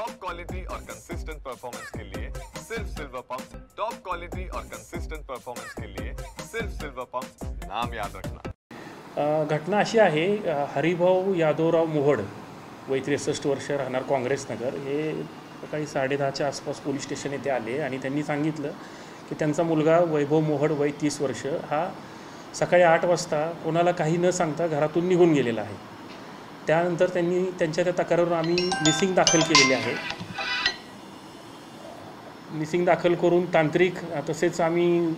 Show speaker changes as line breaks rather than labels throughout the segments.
Top quality और consistent performance के लिए सिर्फ सिल्वर पंप। टॉप क्वालिटी और कंसिस्टेंट परफॉर्मेंस के लिए सिर्फ सिल्वर पंप, नाम याद रखना।
घटना अशी आहे, हरिभाऊ यादवराव मोहड वय 63 वर्ष, राहणार काँग्रेस नगर, हे सकाळी 10:30च्या आसपास पोलीस स्टेशन येथे आले आणि त्यांनी सांगितलं की त्यांचा मुलगा वैभव मोहड वय 30 वर्ष हा सकाळी 8 वाजता कोणाला काही न सांगता घरातून निघून गेलेला आहे। त्यानंतर त्यांनी त्यांच्या त्या तक्रारीवर आम्ही मिसिंग दाखल केलेले आहे। मिसिंग दाखल करून तांत्रिक तसेच आम्ही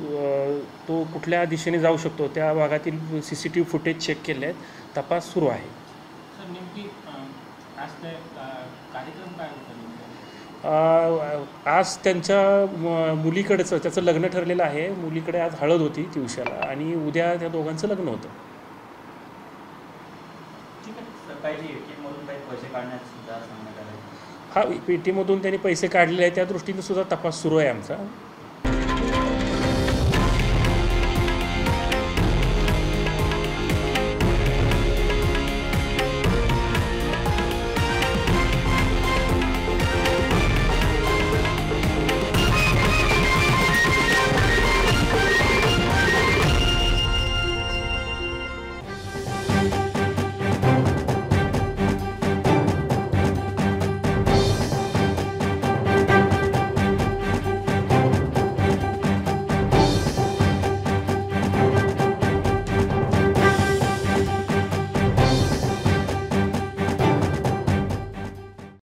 तो कुठल्या दिशेने जाऊ शकतो त्या भागातील CCTV फुटेज चेक केले आहेत, तपास सुरू आहे।
सर नेमकी आज ते कार्यक्रम काय होता?
आज त्यांच्या मुलीकडेचं त्याचं लग्न ठरलेलं आहे। मुलीकडे आज हळद होती दिवसाला आणि उद्या त्या दोघांचं लग्न होतं।
काही ATMमधून काही पैसे काढण्यात सुद्धा सांगण्यात आले?
हा, पेटीमधून त्यांनी पैसे काढलेले आहेत, त्या दृष्टीने सुद्धा तपास सुरू आहे आमचा।